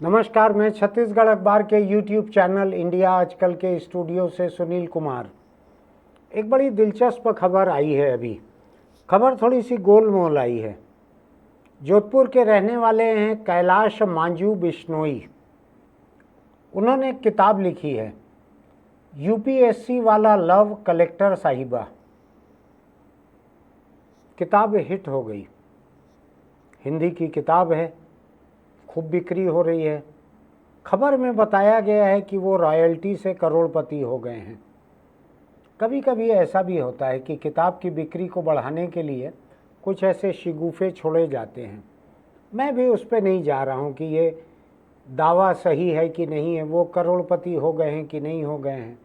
नमस्कार, मैं छत्तीसगढ़ अखबार के यूट्यूब चैनल इंडिया आजकल के स्टूडियो से सुनील कुमार। एक बड़ी दिलचस्प खबर आई है अभी। खबर थोड़ी सी गोलमोल आई है। जोधपुर के रहने वाले हैं कैलाश मांझू बिश्नोई। उन्होंने एक किताब लिखी है, यूपीएससी वाला लव कलेक्टर साहिबा। किताब हिट हो गई। हिंदी की किताब है, खूब बिक्री हो रही है। खबर में बताया गया है कि वो रॉयल्टी से करोड़पति हो गए हैं। कभी कभी ऐसा भी होता है कि किताब की बिक्री को बढ़ाने के लिए कुछ ऐसे शिगुफे छोड़े जाते हैं। मैं भी उस पर नहीं जा रहा हूँ कि ये दावा सही है कि नहीं है, वो करोड़पति हो गए हैं कि नहीं हो गए हैं।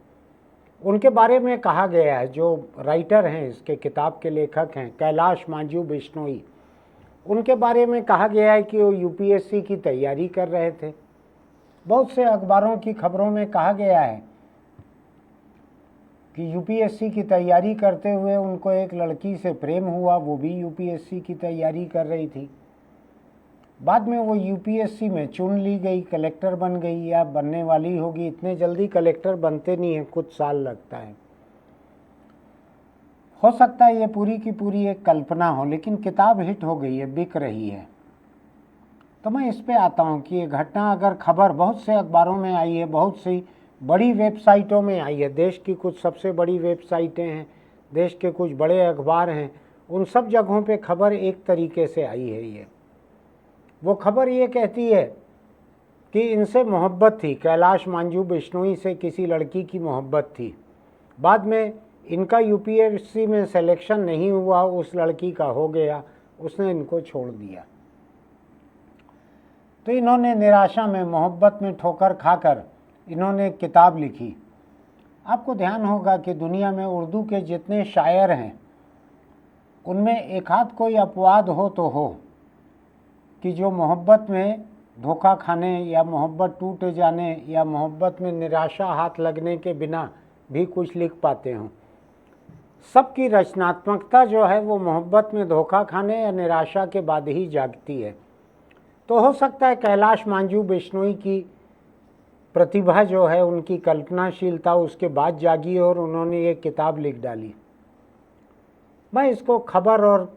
उनके बारे में कहा गया है, जो राइटर हैं इसके किताब के लेखक हैं कैलाश मांझू बिश्नोई, उनके बारे में कहा गया है कि वो यूपीएससी की तैयारी कर रहे थे। बहुत से अखबारों की खबरों में कहा गया है कि यूपीएससी की तैयारी करते हुए उनको एक लड़की से प्रेम हुआ, वो भी यूपीएससी की तैयारी कर रही थी। बाद में वो यूपीएससी में चुन ली गई, कलेक्टर बन गई या बनने वाली होगी। इतने जल्दी कलेक्टर बनते नहीं हैं, कुछ साल लगता है। हो सकता है ये पूरी की पूरी एक कल्पना हो, लेकिन किताब हिट हो गई है, बिक रही है। तो मैं इस पे आता हूँ कि ये घटना, अगर खबर बहुत से अखबारों में आई है, बहुत सी बड़ी वेबसाइटों में आई है, देश की कुछ सबसे बड़ी वेबसाइटें हैं, देश के कुछ बड़े अखबार हैं, उन सब जगहों पे खबर एक तरीके से आई है। ये वो खबर ये कहती है कि इनसे मोहब्बत थी, कैलाश मांझू बिश्नोई से किसी लड़की की मोहब्बत थी। बाद में इनका यूपीएससी में सिलेक्शन नहीं हुआ, उस लड़की का हो गया, उसने इनको छोड़ दिया। तो इन्होंने निराशा में, मोहब्बत में ठोकर खाकर इन्होंने एक किताब लिखी। आपको ध्यान होगा कि दुनिया में उर्दू के जितने शायर हैं उनमें एक आध कोई अपवाद हो तो हो कि जो मोहब्बत में धोखा खाने या मोहब्बत टूट जाने या मोहब्बत में निराशा हाथ लगने के बिना भी कुछ लिख पाते हों। सबकी रचनात्मकता जो है वो मोहब्बत में धोखा खाने या निराशा के बाद ही जागती है। तो हो सकता है कैलाश मांझू बिश्नोई की प्रतिभा जो है, उनकी कल्पनाशीलता उसके बाद जागी और उन्होंने ये किताब लिख डाली। मैं इसको खबर और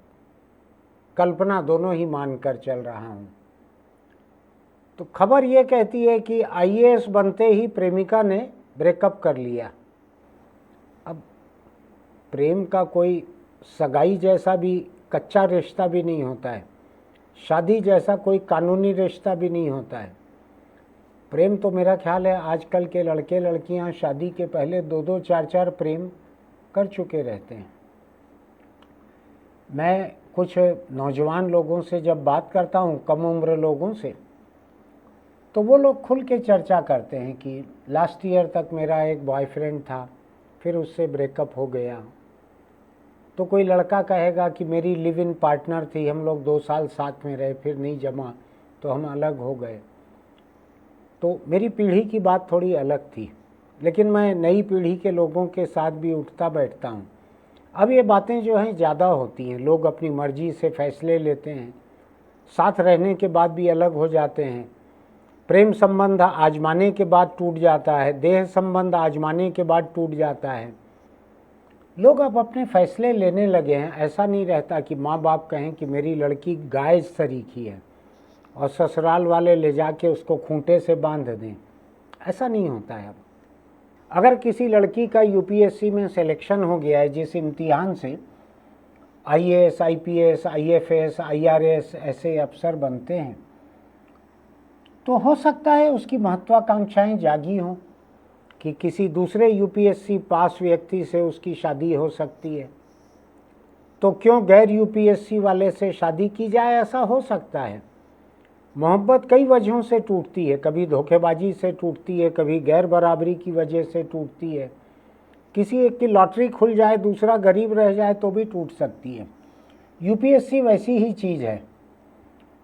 कल्पना दोनों ही मानकर चल रहा हूँ। तो खबर ये कहती है कि आईएएस बनते ही प्रेमिका ने ब्रेकअप कर लिया। अब प्रेम का कोई सगाई जैसा भी कच्चा रिश्ता भी नहीं होता है, शादी जैसा कोई कानूनी रिश्ता भी नहीं होता है। प्रेम तो मेरा ख्याल है आजकल के लड़के लड़कियां शादी के पहले 2-2 4-4 प्रेम कर चुके रहते हैं। मैं कुछ नौजवान लोगों से जब बात करता हूँ, कम उम्र लोगों से, तो वो लोग खुल के चर्चा करते हैं कि लास्ट ईयर तक मेरा एक बॉयफ्रेंड था, फिर उससे ब्रेकअप हो गया। तो कोई लड़का कहेगा कि मेरी लिव इन पार्टनर थी, हम लोग 2 साल साथ में रहे, फिर नहीं जमा तो हम अलग हो गए। तो मेरी पीढ़ी की बात थोड़ी अलग थी, लेकिन मैं नई पीढ़ी के लोगों के साथ भी उठता बैठता हूँ। अब ये बातें जो हैं ज़्यादा होती हैं, लोग अपनी मर्जी से फैसले लेते हैं, साथ रहने के बाद भी अलग हो जाते हैं, प्रेम संबंध आजमाने के बाद टूट जाता है, देह संबंध आजमाने के बाद टूट जाता है। लोग अब अपने फैसले लेने लगे हैं। ऐसा नहीं रहता कि माँ बाप कहें कि मेरी लड़की गाय सरीखी है और ससुराल वाले ले जाके उसको खूंटे से बांध दें, ऐसा नहीं होता है अब। अगर किसी लड़की का यूपीएससी में सिलेक्शन हो गया है, जिस इम्तिहान से आईएएस, आईपीएस, आईएफएस, आईआरएस ऐसे अफसर बनते हैं, तो हो सकता है उसकी महत्वाकांक्षाएं जागी हों कि किसी दूसरे यूपीएससी पास व्यक्ति से उसकी शादी हो सकती है। तो क्यों गैर यूपीएससी वाले से शादी की जाए? ऐसा हो सकता है। मोहब्बत कई वजहों से टूटती है, कभी धोखेबाजी से टूटती है, कभी गैर बराबरी की वजह से टूटती है। किसी एक की लॉटरी खुल जाए, दूसरा गरीब रह जाए तो भी टूट सकती है। यूपीएससी वैसी ही चीज़ है।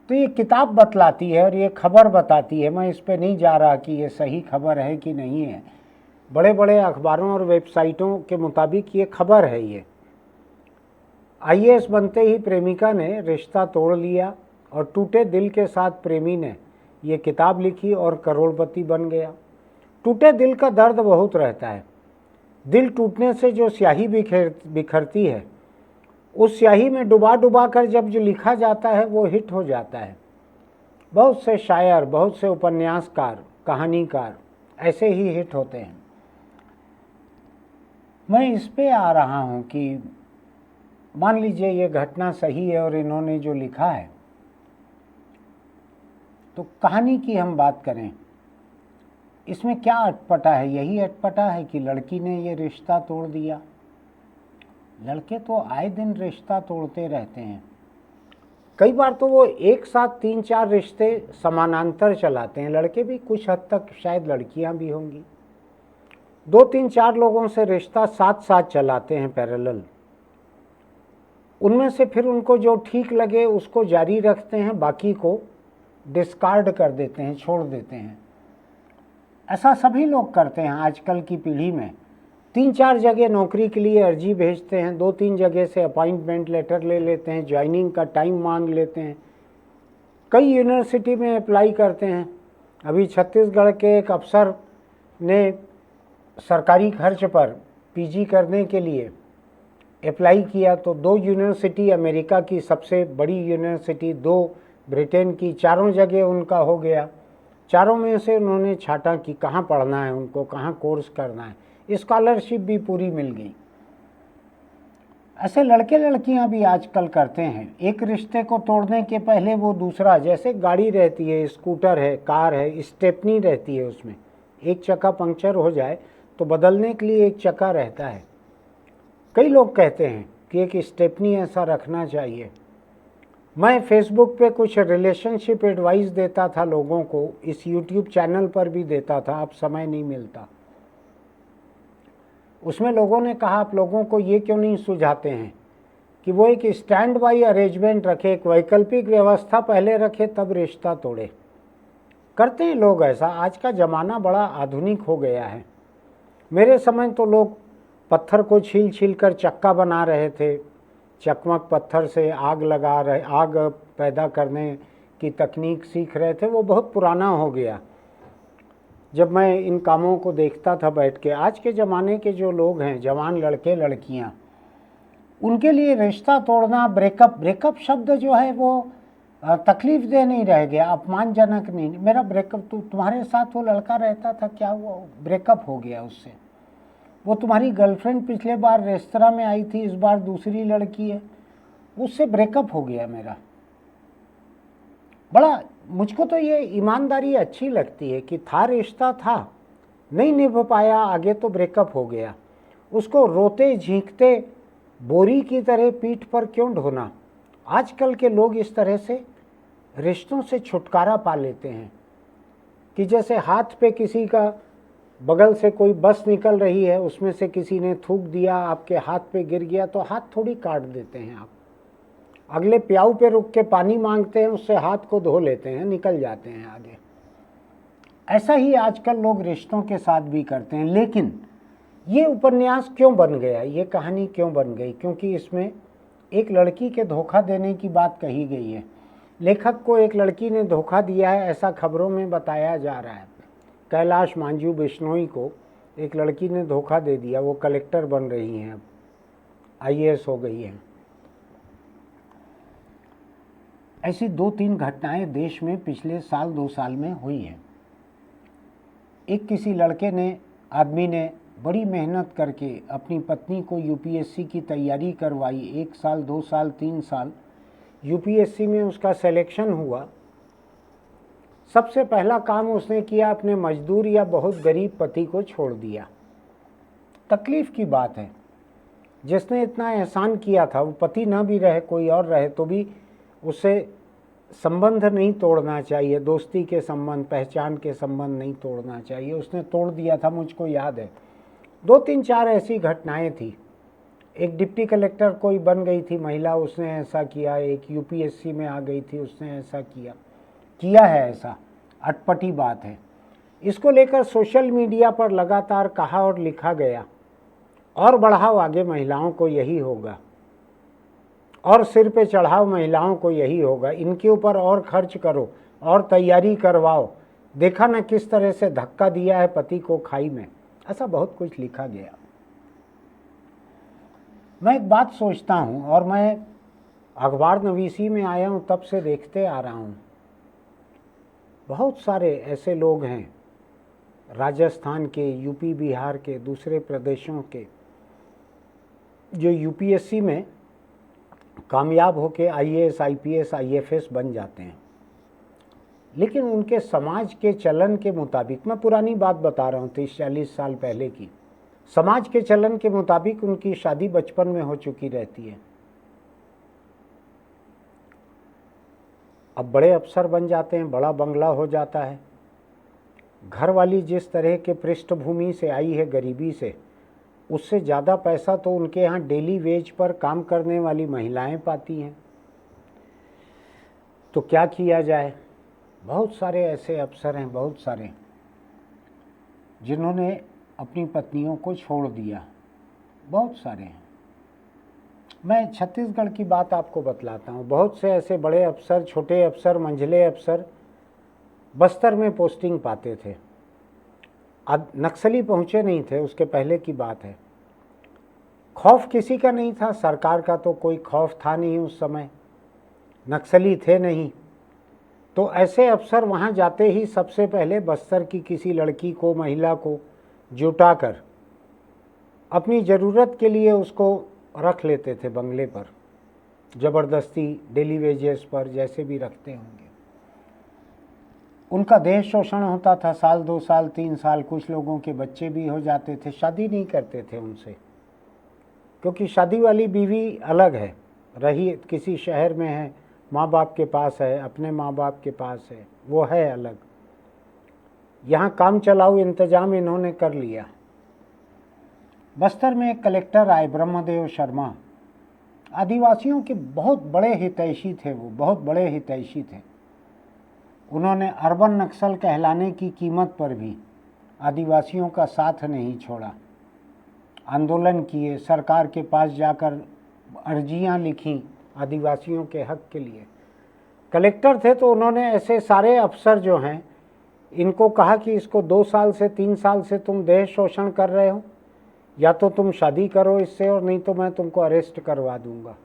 तो ये किताब बतलाती है और ये खबर बताती है। मैं इस पे नहीं जा रहा कि ये सही खबर है कि नहीं है। बड़े बड़े अखबारों और वेबसाइटों के मुताबिक ये खबर है। ये आईएएस बनते ही प्रेमिका ने रिश्ता तोड़ लिया और टूटे दिल के साथ प्रेमी ने ये किताब लिखी और करोड़पति बन गया। टूटे दिल का दर्द बहुत रहता है। दिल टूटने से जो स्याही बिखरती है, उस स्याही में डुबा डुबा कर जब जो लिखा जाता है वो हिट हो जाता है। बहुत से शायर, बहुत से उपन्यासकार, कहानीकार ऐसे ही हिट होते हैं। मैं इस पे आ रहा हूँ कि मान लीजिए ये घटना सही है और इन्होंने जो लिखा है, तो कहानी की हम बात करें, इसमें क्या अटपटा है? यही अटपटा है कि लड़की ने ये रिश्ता तोड़ दिया। लड़के तो आए दिन रिश्ता तोड़ते रहते हैं। कई बार तो वो एक साथ 3-4 रिश्ते समानांतर चलाते हैं। लड़के भी कुछ हद तक, शायद लड़कियां भी होंगी, 2-3-4 लोगों से रिश्ता साथ साथ चलाते हैं पैरेलल। उनमें से फिर उनको जो ठीक लगे उसको जारी रखते हैं, बाकी को डिस्कार्ड कर देते हैं, छोड़ देते हैं। ऐसा सभी लोग करते हैं आजकल की पीढ़ी में। 3-4 जगह नौकरी के लिए अर्जी भेजते हैं, 2-3 जगह से अपॉइंटमेंट लेटर ले लेते हैं, ज्वाइनिंग का टाइम मांग लेते हैं, कई यूनिवर्सिटी में अप्लाई करते हैं। अभी छत्तीसगढ़ के एक अफसर ने सरकारी खर्च पर पीजी करने के लिए अप्लाई किया, तो 2 यूनिवर्सिटी, अमेरिका की सबसे बड़ी यूनिवर्सिटी, 2 ब्रिटेन की, चारों जगह उनका हो गया। चारों में से उन्होंने छाटा कि कहाँ पढ़ना है उनको, कहाँ कोर्स करना है। स्कॉलरशिप भी पूरी मिल गई। ऐसे लड़के लड़कियां भी आजकल करते हैं। एक रिश्ते को तोड़ने के पहले वो दूसरा, जैसे गाड़ी रहती है, स्कूटर है, कार है, स्टेपनी रहती है, उसमें एक चक्का पंक्चर हो जाए तो बदलने के लिए एक चक्का रहता है। कई लोग कहते हैं कि एक स्टेपनी ऐसा रखना चाहिए। मैं फेसबुक पे कुछ रिलेशनशिप एडवाइस देता था लोगों को, इस यूट्यूब चैनल पर भी देता था, अब समय नहीं मिलता। उसमें लोगों ने कहा आप लोगों को ये क्यों नहीं सुझाते हैं कि वो एक स्टैंड बाई अरेंजमेंट रखे, एक वैकल्पिक व्यवस्था पहले रखे तब रिश्ता तोड़े। करते हैं लोग ऐसा। आज का ज़माना बड़ा आधुनिक हो गया है। मेरे समय तो लोग पत्थर को छील छील कर चक्का बना रहे थे, चकमक पत्थर से आग लगा रहे, आग पैदा करने की तकनीक सीख रहे थे। वो बहुत पुराना हो गया जब मैं इन कामों को देखता था बैठ के। आज के ज़माने के जो लोग हैं, जवान लड़के लड़कियां, उनके लिए रिश्ता तोड़ना, ब्रेकअप शब्द जो है वो तकलीफ दे नहीं रह गया, अपमानजनक नहीं। मेरा ब्रेकअप, तुम्हारे साथ वो लड़का रहता था, क्या वो ब्रेकअप हो गया उससे? वो तुम्हारी गर्लफ्रेंड पिछले बार रेस्तरां में आई थी, इस बार दूसरी लड़की है, उससे ब्रेकअप हो गया मेरा। बड़ा मुझको तो ये ईमानदारी अच्छी लगती है कि था रिश्ता, था, नहीं निभ पाया, आगे तो ब्रेकअप हो गया। उसको रोते झींकते बोरी की तरह पीठ पर क्यों ढोना? आजकल के लोग इस तरह से रिश्तों से छुटकारा पा लेते हैं कि जैसे हाथ पे किसी का, बगल से कोई बस निकल रही है, उसमें से किसी ने थूक दिया, आपके हाथ पे गिर गया तो हाथ थोड़ी काट देते हैं आप। अगले प्याऊ पे रुक के पानी मांगते हैं, उससे हाथ को धो लेते हैं, निकल जाते हैं आगे। ऐसा ही आजकल लोग रिश्तों के साथ भी करते हैं। लेकिन ये उपन्यास क्यों बन गया, ये कहानी क्यों बन गई? क्योंकि इसमें एक लड़की के धोखा देने की बात कही गई है। लेखक को एक लड़की ने धोखा दिया है, ऐसा खबरों में बताया जा रहा है। कैलाश मांझू बिश्नोई को एक लड़की ने धोखा दे दिया। वो कलेक्टर बन रही हैं, अब IAS हो गई हैं। ऐसी 2-3 घटनाएं देश में पिछले साल 2 साल में हुई हैं। एक किसी लड़के ने, आदमी ने बड़ी मेहनत करके अपनी पत्नी को UPSC की तैयारी करवाई। 1 साल, 2 साल, 3 साल UPSC में उसका सिलेक्शन हुआ। सबसे पहला काम उसने किया, अपने मजदूर या बहुत गरीब पति को छोड़ दिया। तकलीफ की बात है, जिसने इतना एहसान किया था, वो पति ना भी रहे, कोई और रहे, तो भी उससे संबंध नहीं तोड़ना चाहिए। दोस्ती के संबंध, पहचान के संबंध नहीं तोड़ना चाहिए। उसने तोड़ दिया था, मुझको याद है। 2-3-4 ऐसी घटनाएं थी। एक डिप्टी कलेक्टर कोई बन गई थी महिला, उसने ऐसा किया। एक UPSC में आ गई थी, उसने ऐसा किया है। ऐसा अटपटी बात है। इसको लेकर सोशल मीडिया पर लगातार कहा और लिखा गया, और बढ़ाओ आगे महिलाओं को यही होगा, और सिर पे चढ़ाओ महिलाओं को यही होगा, इनके ऊपर और खर्च करो, और तैयारी करवाओ, देखा न किस तरह से धक्का दिया है पति को खाई में। ऐसा बहुत कुछ लिखा गया। मैं एक बात सोचता हूँ, और मैं अखबार नवीसी में आया हूँ तब से देखते आ रहा हूँ, बहुत सारे ऐसे लोग हैं राजस्थान के, यूपी बिहार के, दूसरे प्रदेशों के, जो यूपीएससी में कामयाब होकर आईएएस, आईपीएस, आईएफएस बन जाते हैं, लेकिन उनके समाज के चलन के मुताबिक, मैं पुरानी बात बता रहा हूँ 30-40 साल पहले की, समाज के चलन के मुताबिक उनकी शादी बचपन में हो चुकी रहती है। अब बड़े अफसर बन जाते हैं, बड़ा बंगला हो जाता है। घर वाली जिस तरह के पृष्ठभूमि से आई है, गरीबी से, उससे ज़्यादा पैसा तो उनके यहाँ डेली वेज पर काम करने वाली महिलाएं पाती हैं। तो क्या किया जाए? बहुत सारे ऐसे अफसर हैं, बहुत सारे, जिन्होंने अपनी पत्नियों को छोड़ दिया, बहुत सारे हैं। मैं छत्तीसगढ़ की बात आपको बतलाता हूँ। बहुत से ऐसे बड़े अफसर, छोटे अफसर, मंझले अफसर बस्तर में पोस्टिंग पाते थे। अब नक्सली पहुँचे नहीं थे, उसके पहले की बात है। खौफ किसी का नहीं था, सरकार का तो कोई खौफ था नहीं उस समय, नक्सली थे नहीं। तो ऐसे अफसर वहाँ जाते ही सबसे पहले बस्तर की किसी लड़की को, महिला को जुटाकर अपनी ज़रूरत के लिए उसको रख लेते थे बंगले पर, ज़बरदस्ती, डेली वेजेस पर, जैसे भी रखते होंगे। उनका देह शोषण होता था, साल 2 साल 3 साल, कुछ लोगों के बच्चे भी हो जाते थे। शादी नहीं करते थे उनसे, क्योंकि शादी वाली बीवी अलग है, रही किसी शहर में है, माँ बाप के पास है, अपने माँ बाप के पास है, वो है अलग। यहाँ काम चलाऊ इंतजाम इन्होंने कर लिया। बस्तर में एक कलेक्टर आए, ब्रह्मदेव शर्मा, आदिवासियों के बहुत बड़े हितैषी थे, वो बहुत बड़े हितैषी थे। उन्होंने अर्बन नक्सल कहलाने की कीमत पर भी आदिवासियों का साथ नहीं छोड़ा। आंदोलन किए, सरकार के पास जाकर अर्जियां लिखीं आदिवासियों के हक के लिए। कलेक्टर थे तो उन्होंने ऐसे सारे अफसर जो हैं, इनको कहा कि इसको 2 साल से 3 साल से तुम देह शोषण कर रहे हो, या तो तुम शादी करो इससे, और नहीं तो मैं तुमको अरेस्ट करवा दूंगा।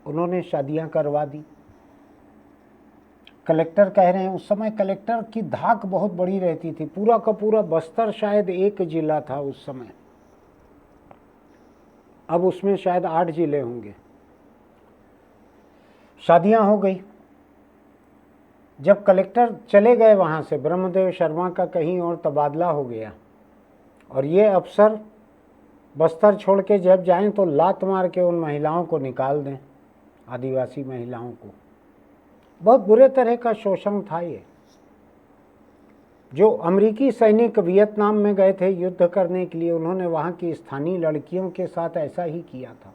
उन्होंने शादियां करवा दी। कलेक्टर कह रहे हैं, उस समय कलेक्टर की धाक बहुत बड़ी रहती थी। पूरा का पूरा बस्तर शायद एक जिला था उस समय, अब उसमें शायद 8 जिले होंगे। शादियां हो गई। जब कलेक्टर चले गए वहाँ से, ब्रह्मदेव शर्मा का कहीं और तबादला हो गया, और ये अफसर बस्तर छोड़ के जब जाएं तो लात मार के उन महिलाओं को निकाल दें, आदिवासी महिलाओं को। बहुत बुरे तरह का शोषण था ये। जो अमेरिकी सैनिक वियतनाम में गए थे युद्ध करने के लिए, उन्होंने वहाँ की स्थानीय लड़कियों के साथ ऐसा ही किया था,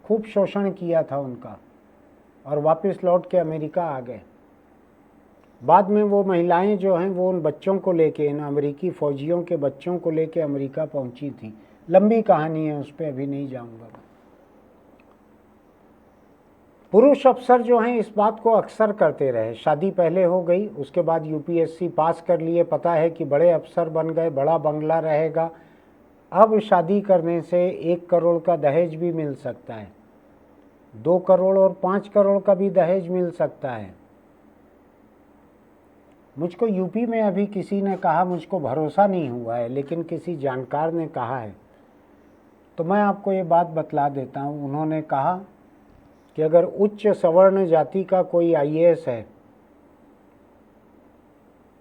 खूब शोषण किया था उनका, और वापस लौट के अमेरिका आ गए। बाद में वो महिलाएं जो हैं, वो उन बच्चों को लेके, इन अमेरिकी फौजियों के बच्चों को लेके अमेरिका पहुंची थी। लंबी कहानी है, उस पर अभी नहीं जाऊंगा। पुरुष अफसर जो हैं इस बात को अक्सर करते रहे। शादी पहले हो गई, उसके बाद यूपीएससी पास कर लिए, पता है कि बड़े अफसर बन गए, बड़ा बंगला रहेगा, अब शादी करने से 1 करोड़ का दहेज भी मिल सकता है, 2 करोड़ और 5 करोड़ का भी दहेज मिल सकता है। मुझको यूपी में अभी किसी ने कहा, मुझको भरोसा नहीं हुआ है, लेकिन किसी जानकार ने कहा है, तो मैं आपको ये बात बतला देता हूँ। उन्होंने कहा कि अगर उच्च सवर्ण जाति का कोई आईएएस है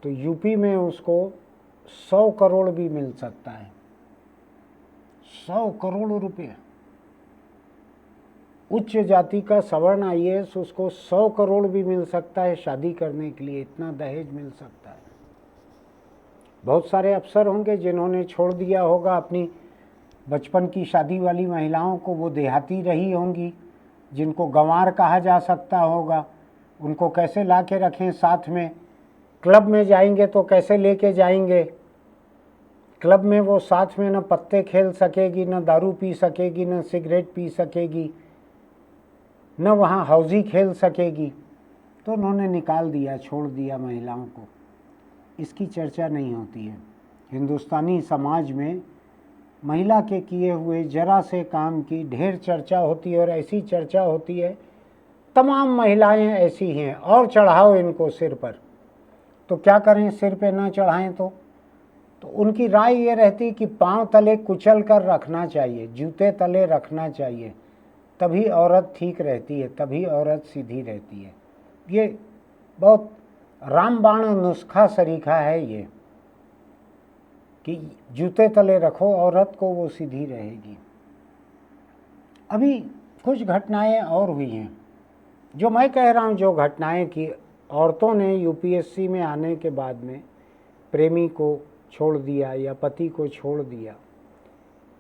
तो यूपी में उसको 100 करोड़ भी मिल सकता है, 100 करोड़ रुपये। उच्च जाति का सवर्ण आईएएस, उसको 100 करोड़ भी मिल सकता है शादी करने के लिए, इतना दहेज मिल सकता है। बहुत सारे अफसर होंगे जिन्होंने छोड़ दिया होगा अपनी बचपन की शादी वाली महिलाओं को, वो देहाती रही होंगी, जिनको गंवार कहा जा सकता होगा। उनको कैसे ला के रखें साथ में? क्लब में जाएंगे तो कैसे लेके जाएंगे? क्लब में वो साथ में न पत्ते खेल सकेगी, न दारू पी सकेगी, न सिगरेट पी सकेगी, न वहाँ हौजी खेल सकेगी। तो उन्होंने निकाल दिया, छोड़ दिया महिलाओं को। इसकी चर्चा नहीं होती है। हिंदुस्तानी समाज में महिला के किए हुए जरा से काम की ढेर चर्चा होती है, और ऐसी चर्चा होती है तमाम महिलाएं ऐसी हैं और चढ़ाओ इनको सिर पर। तो क्या करें, सिर पे ना चढ़ाएं तो उनकी राय ये रहती कि पांव तले कुचल कर रखना चाहिए, जूते तले रखना चाहिए, तभी औरत ठीक रहती है, तभी औरत सीधी रहती है। ये बहुत रामबाण नुस्खा सरीखा है ये, कि जूते तले रखो औरत को, वो सीधी रहेगी। अभी कुछ घटनाएं और हुई हैं जो मैं कह रहा हूं, जो घटनाएं कि औरतों ने यूपीएससी में आने के बाद में प्रेमी को छोड़ दिया या पति को छोड़ दिया।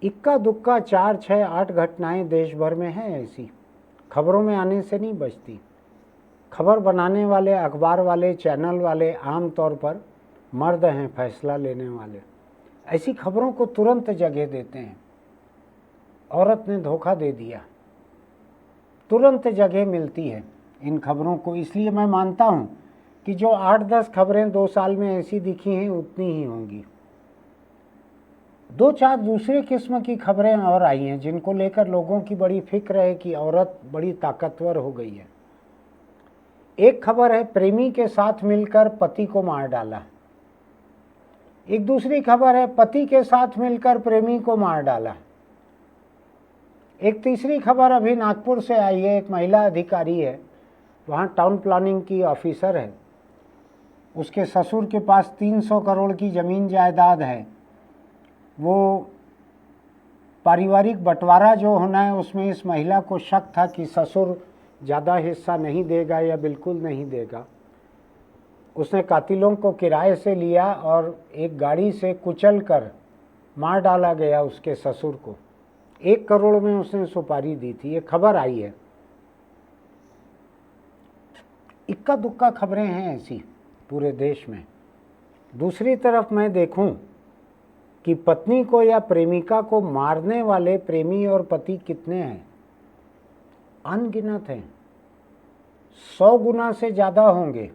इक्का दुक्का 4, 6, 8 घटनाएं देश भर में हैं ऐसी, खबरों में आने से नहीं बचती। खबर बनाने वाले, अखबार वाले, चैनल वाले आम तौर पर मर्द हैं, फैसला लेने वाले। ऐसी खबरों को तुरंत जगह देते हैं। औरत ने धोखा दे दिया, तुरंत जगह मिलती है इन खबरों को। इसलिए मैं मानता हूं कि जो 8-10 खबरें 2 साल में ऐसी दिखी हैं, उतनी ही होंगी। 2-4 दूसरे किस्म की खबरें और आई हैं जिनको लेकर लोगों की बड़ी फिक्र है कि औरत बड़ी ताकतवर हो गई है। एक खबर है, प्रेमी के साथ मिलकर पति को मार डाला। एक दूसरी खबर है, पति के साथ मिलकर प्रेमी को मार डाला। एक तीसरी खबर अभी नागपुर से आई है, एक महिला अधिकारी है, वहाँ टाउन प्लानिंग की ऑफिसर है। उसके ससुर के पास 300 करोड़ की ज़मीन जायदाद है। वो पारिवारिक बंटवारा जो होना है उसमें इस महिला को शक था कि ससुर ज़्यादा हिस्सा नहीं देगा या बिल्कुल नहीं देगा। उसने कातिलों को किराए से लिया और एक गाड़ी से कुचल कर मार डाला गया उसके ससुर को। 1 करोड़ में उसने सुपारी दी थी। ये खबर आई है। इक्का दुक्का खबरें हैं ऐसी पूरे देश में। दूसरी तरफ मैं देखूं कि पत्नी को या प्रेमिका को मारने वाले प्रेमी और पति कितने हैं, अनगिनत हैं। 100 गुना से ज़्यादा होंगे।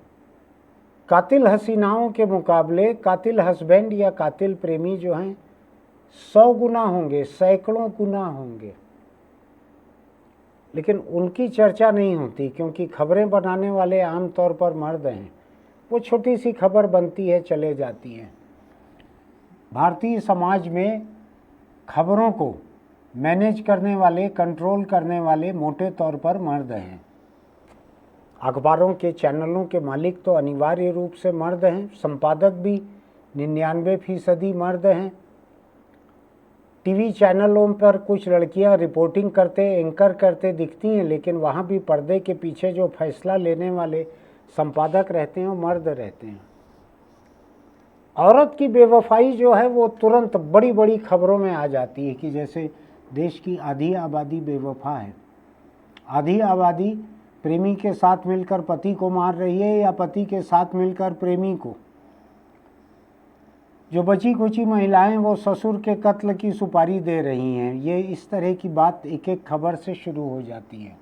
कातिल हसीनाओं के मुकाबले कातिल हस्बैंड या कातिल प्रेमी जो हैं 100 गुना होंगे, सैकड़ों गुना होंगे। लेकिन उनकी चर्चा नहीं होती क्योंकि खबरें बनाने वाले आमतौर पर मर्द हैं। वो छोटी सी खबर बनती है, चले जाती है। भारतीय समाज में खबरों को मैनेज करने वाले, कंट्रोल करने वाले मोटे तौर पर मर्द हैं। अखबारों के, चैनलों के मालिक तो अनिवार्य रूप से मर्द हैं। संपादक भी 99% मर्द हैं। टीवी चैनलों पर कुछ लड़कियां रिपोर्टिंग करते, एंकर करते दिखती हैं, लेकिन वहाँ भी पर्दे के पीछे जो फैसला लेने वाले संपादक रहते हैं वो मर्द रहते हैं। औरत की बेवफाई जो है वो तुरंत बड़ी बड़ी खबरों में आ जाती है कि जैसे देश की आधी आबादी बेवफा है। आधी आबादी प्रेमी के साथ मिलकर पति को मार रही है या पति के साथ मिलकर प्रेमी को। जो बची खुची महिलाएं वो ससुर के कत्ल की सुपारी दे रही हैं। ये इस तरह की बात एक एक खबर से शुरू हो जाती है।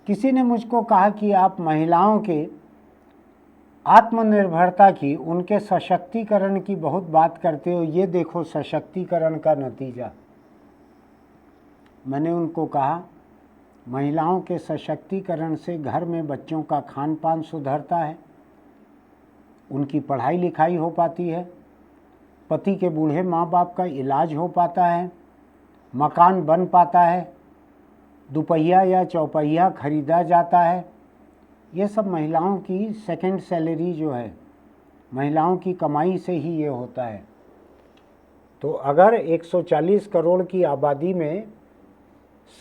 किसी ने मुझको कहा कि आप महिलाओं के आत्मनिर्भरता की, उनके सशक्तिकरण की बहुत बात करते हो, ये देखो सशक्तिकरण का नतीजा। मैंने उनको कहा, महिलाओं के सशक्तिकरण से घर में बच्चों का खान पान सुधरता है, उनकी पढ़ाई लिखाई हो पाती है, पति के बूढ़े माँ बाप का इलाज हो पाता है, मकान बन पाता है, दुपहिया या चौपहिया खरीदा जाता है। ये सब महिलाओं की सेकंड सैलरी जो है, महिलाओं की कमाई से ही ये होता है। तो अगर 140 करोड़ की आबादी में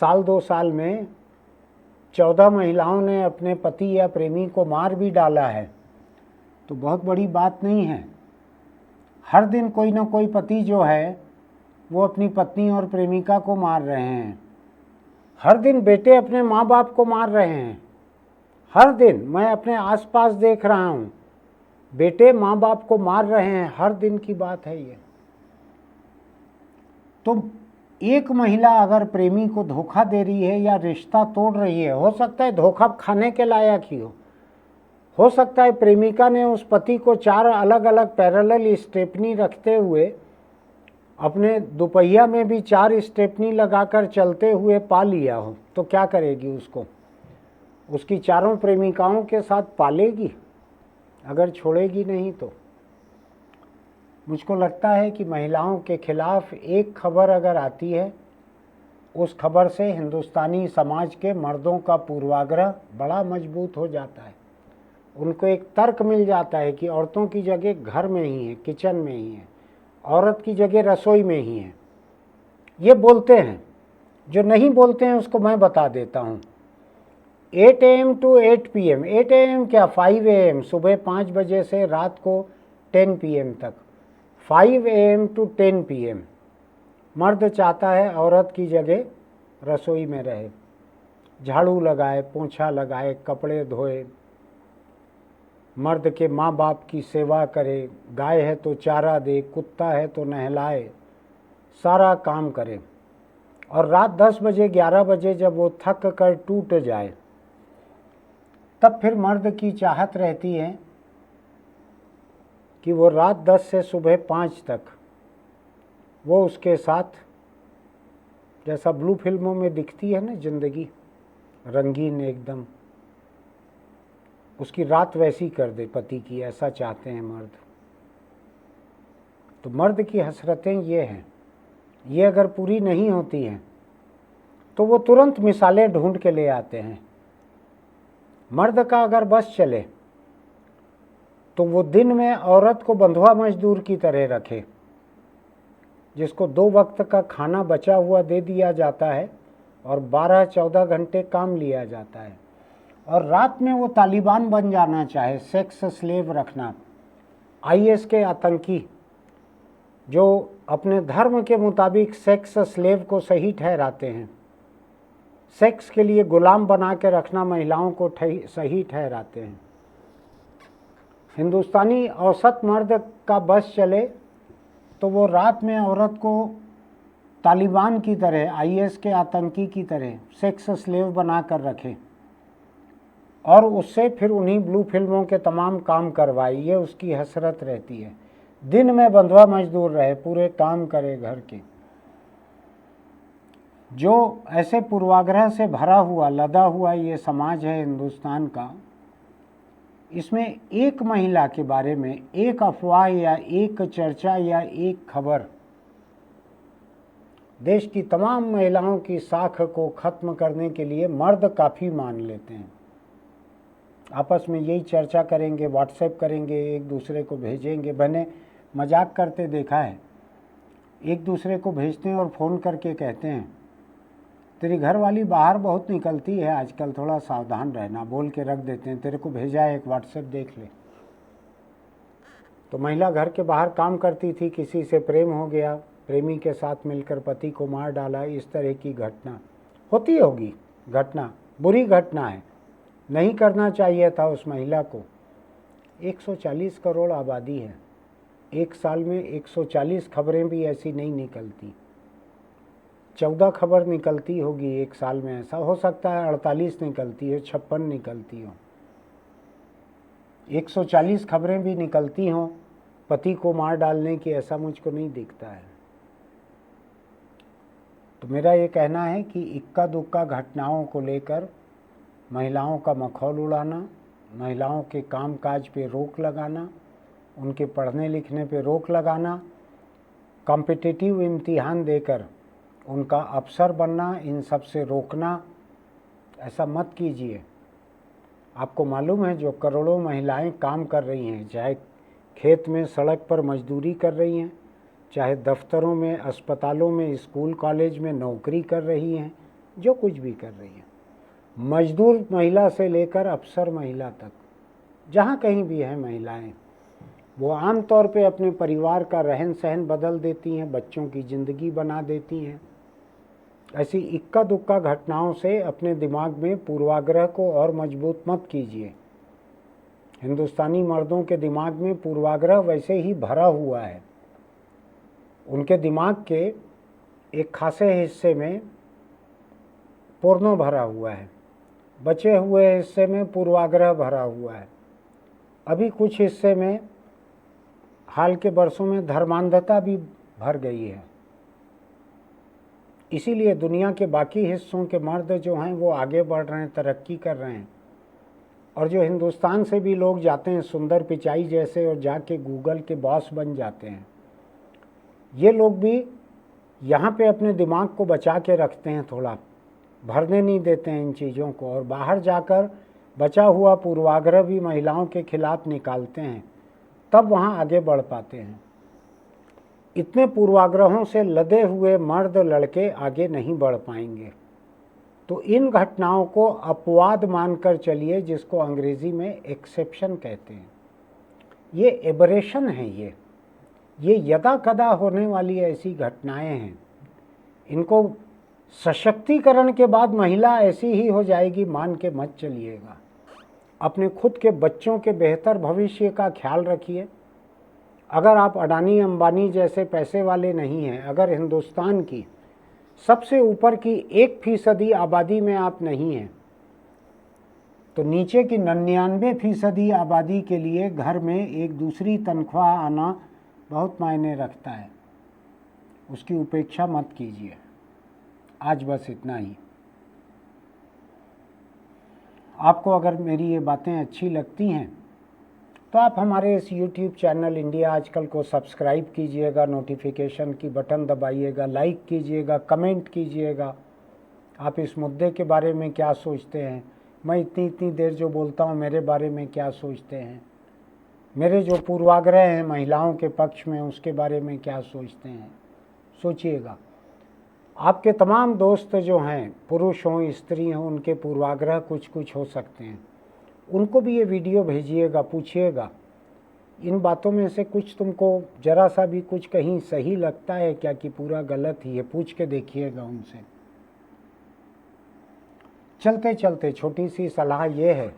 साल 2 साल में 14 महिलाओं ने अपने पति या प्रेमी को मार भी डाला है तो बहुत बड़ी बात नहीं है। हर दिन कोई ना कोई पति जो है वो अपनी पत्नी और प्रेमिका को मार रहे हैं। हर दिन बेटे अपने माँ बाप को मार रहे हैं। हर दिन मैं अपने आसपास देख रहा हूँ, बेटे माँ बाप को मार रहे हैं। हर दिन की बात है ये। तो एक महिला अगर प्रेमी को धोखा दे रही है या रिश्ता तोड़ रही है, हो सकता है धोखा खाने के लायक ही हो, हो सकता है प्रेमिका ने उस पति को 4 अलग अलग पैरेलल स्टेपनी रखते हुए अपने दोपहिया में भी 4 स्टेपनी लगाकर चलते हुए पा लिया हो, तो क्या करेगी उसको? उसकी चारों प्रेमिकाओं के साथ पालेगी अगर छोड़ेगी नहीं तो। मुझको लगता है कि महिलाओं के खिलाफ एक खबर अगर आती है, उस खबर से हिंदुस्तानी समाज के मर्दों का पूर्वाग्रह बड़ा मजबूत हो जाता है। उनको एक तर्क मिल जाता है कि औरतों की जगह घर में ही है, किचन में ही है, औरत की जगह रसोई में ही है। ये बोलते हैं। जो नहीं बोलते हैं उसको मैं बता देता हूँ। 8 AM to 8 PM, 8 AM क्या 5 AM, सुबह 5 बजे से रात को 10 PM तक, 5 AM to 10 PM मर्द चाहता है औरत की जगह रसोई में रहे, झाड़ू लगाए, पोंछा लगाए, कपड़े धोए, मर्द के माँ बाप की सेवा करे, गाय है तो चारा दे, कुत्ता है तो नहलाए, सारा काम करे। और रात 10 बजे 11 बजे जब वो थक कर टूट जाए, तब फिर मर्द की चाहत रहती है कि वो रात 10 से सुबह 5 तक वो उसके साथ, जैसा ब्लू फिल्मों में दिखती है ना जिंदगी रंगीन एकदम, उसकी रात वैसी कर दे पति की, ऐसा चाहते हैं मर्द। तो मर्द की हसरतें ये हैं। ये अगर पूरी नहीं होती हैं तो वो तुरंत मिसालें ढूंढ के ले आते हैं। मर्द का अगर बस चले तो वो दिन में औरत को बंधुआ मजदूर की तरह रखे, जिसको 2 वक्त का खाना बचा हुआ दे दिया जाता है और 12-14 घंटे काम लिया जाता है, और रात में वो तालिबान बन जाना चाहे, सेक्स स्लेव रखना, IS के आतंकी जो अपने धर्म के मुताबिक सेक्स स्लेव को सही ठहराते हैं, सेक्स के लिए गुलाम बना के रखना महिलाओं को सही ठहराते हैं। हिंदुस्तानी औसत मर्द का बस चले तो वो रात में औरत को तालिबान की तरह, IS के आतंकी की तरह सेक्स स्लेव बना कर रखे और उससे फिर उन्हीं ब्लू फिल्मों के तमाम काम करवाए। ये उसकी हसरत रहती है। दिन में बंधुआ मजदूर रहे, पूरे काम करे घर के। जो ऐसे पूर्वाग्रह से भरा हुआ, लदा हुआ ये समाज है हिंदुस्तान का, इसमें एक महिला के बारे में एक अफवाह या एक चर्चा या एक खबर देश की तमाम महिलाओं की साख को खत्म करने के लिए मर्द काफ़ी मान लेते हैं। आपस में यही चर्चा करेंगे, व्हाट्सएप करेंगे, एक दूसरे को भेजेंगे। मैंने मजाक करते देखा है, एक दूसरे को भेजते हैं और फ़ोन करके कहते हैं तेरी घरवाली बाहर बहुत निकलती है आजकल, थोड़ा सावधान रहना, बोल के रख देते हैं। तेरे को भेजा है, एक व्हाट्सएप देख ले। तो महिला घर के बाहर काम करती थी, किसी से प्रेम हो गया, प्रेमी के साथ मिलकर पति को मार डाला, इस तरह की घटना होती होगी। घटना बुरी घटना है, नहीं करना चाहिए था उस महिला को। 140 करोड़ आबादी है, एक साल में 140 खबरें भी ऐसी नहीं निकलती। 14 खबर निकलती होगी एक साल में, ऐसा हो सकता है 48 निकलती हो, 56 निकलती हो, 140 खबरें भी निकलती हों पति को मार डालने की, ऐसा मुझको नहीं दिखता है। तो मेरा ये कहना है कि इक्का दुक्का घटनाओं को लेकर महिलाओं का मखौल उड़ाना, महिलाओं के कामकाज पे रोक लगाना, उनके पढ़ने लिखने पे रोक लगाना, कॉम्पिटिटिव इम्तिहान देकर उनका अफसर बनना, इन सब से रोकना, ऐसा मत कीजिए। आपको मालूम है जो करोड़ों महिलाएं काम कर रही हैं, चाहे खेत में सड़क पर मजदूरी कर रही हैं, चाहे दफ्तरों में, अस्पतालों में, स्कूल कॉलेज में नौकरी कर रही हैं, जो कुछ भी कर रही हैं, मजदूर महिला से लेकर अफसर महिला तक, जहाँ कहीं भी हैं महिलाएं, वो आम तौर पे अपने परिवार का रहन सहन बदल देती हैं, बच्चों की ज़िंदगी बना देती हैं। ऐसी इक्का दुक्का घटनाओं से अपने दिमाग में पूर्वाग्रह को और मजबूत मत कीजिए। हिंदुस्तानी मर्दों के दिमाग में पूर्वाग्रह वैसे ही भरा हुआ है। उनके दिमाग के एक खासे हिस्से में पोर्नो भरा हुआ है, बचे हुए हिस्से में पूर्वाग्रह भरा हुआ है। अभी कुछ हिस्से में हाल के वर्षों में धर्मांधता भी भर गई है। इसीलिए दुनिया के बाकी हिस्सों के मर्द जो हैं वो आगे बढ़ रहे हैं, तरक्की कर रहे हैं, और जो हिंदुस्तान से भी लोग जाते हैं सुंदर पिचाई जैसे और जाके गूगल के बॉस बन जाते हैं, ये लोग भी यहाँ पे अपने दिमाग को बचा के रखते हैं, थोड़ा भरने नहीं देते हैं इन चीज़ों को, और बाहर जाकर बचा हुआ पूर्वाग्रह भी महिलाओं के खिलाफ निकालते हैं, तब वहाँ आगे बढ़ पाते हैं। इतने पूर्वाग्रहों से लदे हुए मर्द लड़के आगे नहीं बढ़ पाएंगे। तो इन घटनाओं को अपवाद मानकर चलिए, जिसको अंग्रेजी में एक्सेप्शन कहते हैं। ये एबरेशन है, ये यदा कदा होने वाली ऐसी घटनाएं हैं। इनको सशक्तिकरण के बाद महिला ऐसी ही हो जाएगी मान के मत चलिएगा। अपने खुद के बच्चों के बेहतर भविष्य का ख्याल रखिए। अगर आप अडानी अंबानी जैसे पैसे वाले नहीं हैं, अगर हिंदुस्तान की सबसे ऊपर की 1% आबादी में आप नहीं हैं, तो नीचे की 99% आबादी के लिए घर में एक दूसरी तनख्वाह आना बहुत मायने रखता है। उसकी उपेक्षा मत कीजिए। आज बस इतना ही। आपको अगर मेरी ये बातें अच्छी लगती हैं तो आप हमारे इस YouTube चैनल इंडिया आजकल को सब्सक्राइब कीजिएगा, नोटिफिकेशन की बटन दबाइएगा, लाइक कीजिएगा, कमेंट कीजिएगा। आप इस मुद्दे के बारे में क्या सोचते हैं, मैं इतनी देर जो बोलता हूँ मेरे बारे में क्या सोचते हैं, मेरे जो पूर्वाग्रह हैं महिलाओं के पक्ष में उसके बारे में क्या सोचते हैं, सोचिएगा। आपके तमाम दोस्त जो हैं, पुरुष हों स्त्री हों, उनके पूर्वाग्रह कुछ हो सकते हैं, उनको भी ये वीडियो भेजिएगा, पूछिएगा इन बातों में से कुछ तुमको जरा सा भी कुछ कहीं सही लगता है क्या कि पूरा गलत ही है, पूछ के देखिएगा उनसे। चलते चलते छोटी सी सलाह ये है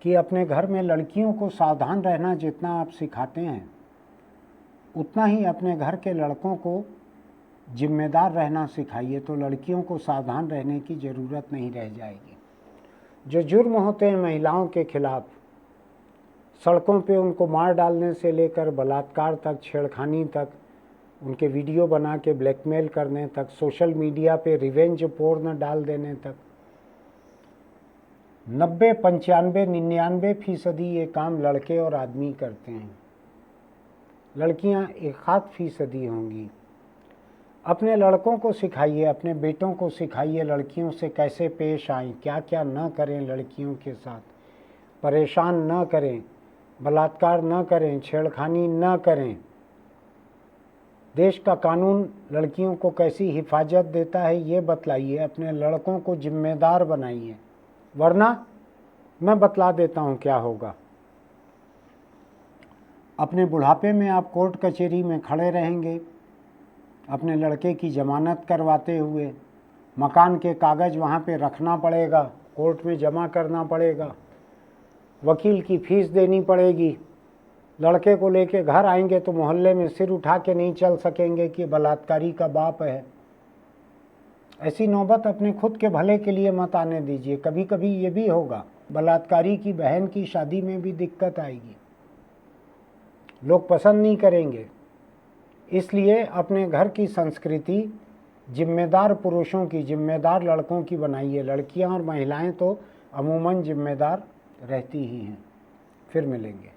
कि अपने घर में लड़कियों को सावधान रहना जितना आप सिखाते हैं, उतना ही अपने घर के लड़कों को जिम्मेदार रहना सिखाइए, तो लड़कियों को सावधान रहने की ज़रूरत नहीं रह जाएगी। जो जुर्म होते हैं महिलाओं के खिलाफ, सड़कों पे उनको मार डालने से लेकर बलात्कार तक, छेड़खानी तक, उनके वीडियो बना के ब्लैकमेल करने तक, सोशल मीडिया पे रिवेंज पोर्न डाल देने तक, 90, 95, 99% ये काम लड़के और आदमी करते हैं। लड़कियां 1-8% होंगी। अपने लड़कों को सिखाइए, अपने बेटों को सिखाइए लड़कियों से कैसे पेश आएं, क्या क्या न करें लड़कियों के साथ, परेशान न करें, बलात्कार न करें, छेड़खानी न करें। देश का कानून लड़कियों को कैसी हिफाजत देता है ये बतलाइए, अपने लड़कों को जिम्मेदार बनाइए, वरना मैं बतला देता हूँ क्या होगा। अपने बुढ़ापे में आप कोर्ट कचहरी में खड़े रहेंगे अपने लड़के की जमानत करवाते हुए, मकान के कागज़ वहाँ पे रखना पड़ेगा, कोर्ट में जमा करना पड़ेगा, वकील की फ़ीस देनी पड़ेगी। लड़के को लेके घर आएंगे तो मोहल्ले में सिर उठा के नहीं चल सकेंगे कि बलात्कारी का बाप है। ऐसी नौबत अपने खुद के भले के लिए मत आने दीजिए। कभी कभी ये भी होगा, बलात्कारी की बहन की शादी में भी दिक्कत आएगी, लोग पसंद नहीं करेंगे। इसलिए अपने घर की संस्कृति जिम्मेदार पुरुषों की, जिम्मेदार लड़कों की बनाइए। लड़कियां और महिलाएं तो अमूमन जिम्मेदार रहती ही हैं। फिर मिलेंगे।